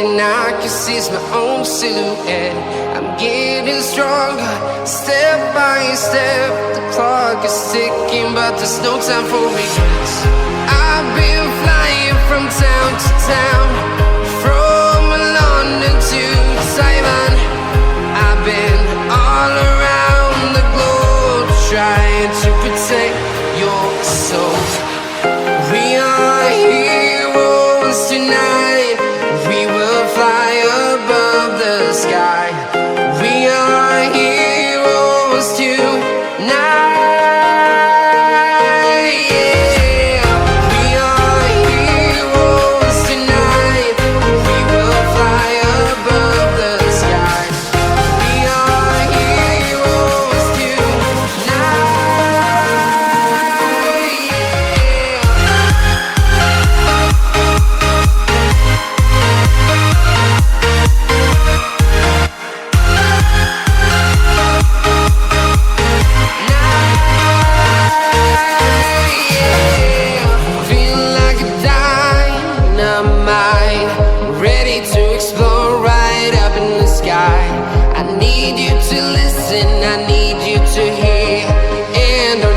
thing I can see is my own silhouette. I'm getting stronger, step by step. The clock is ticking, but there's no time for regrets. I've been flying from town to town, from London to Taiwan. I've been all around the globe, trying to protect your soul. We are heroes tonight. We will fly above the sky. We are heroes tonight.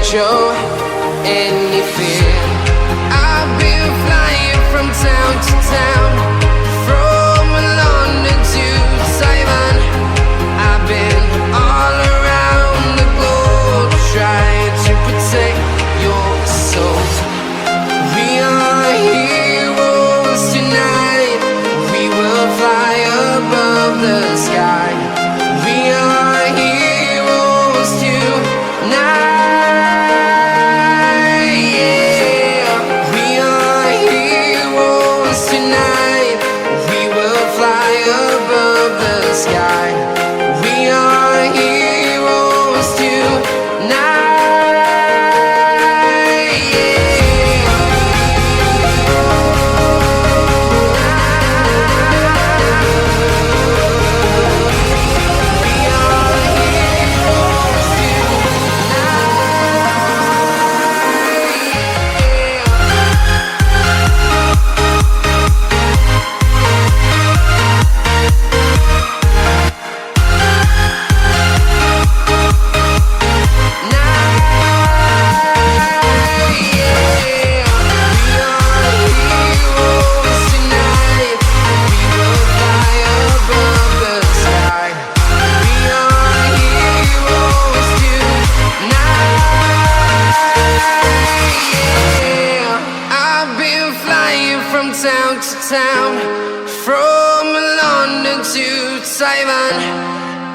Show any fear. I've been flying from town to town, from London to Taiwan. I've been all around the globe, trying to protect your soul. We are heroes tonight. We will fly above the sky. We are heroes tonight.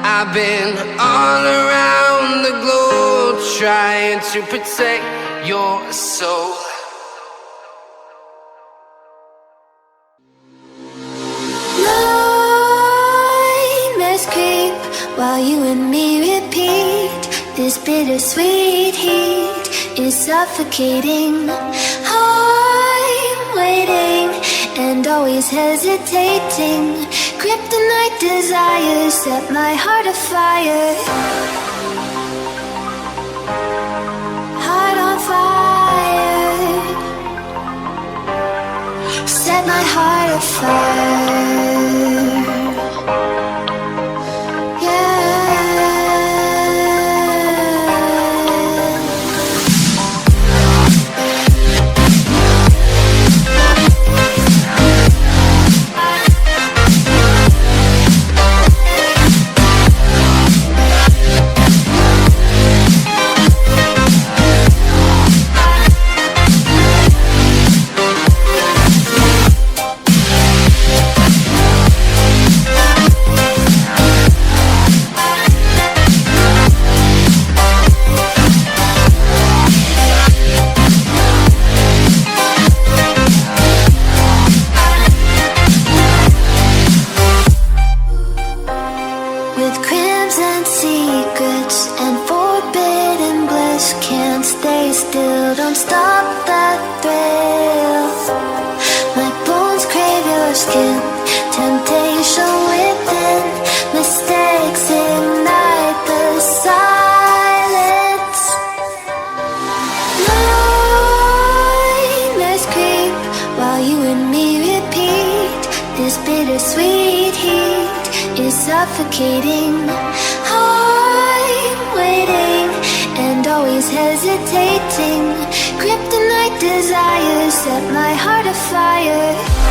I've been all around the globe, trying to protect your soul. Nightmares creep while you and me repeat. This bittersweet heat is suffocating. I'm waiting and always hesitating. Kryptonite desires set my heart afire. Heart on fire. Set my heart afire. Bittersweet suffocating. I'm waiting and always hesitating. Kryptonite desires set my heart afire.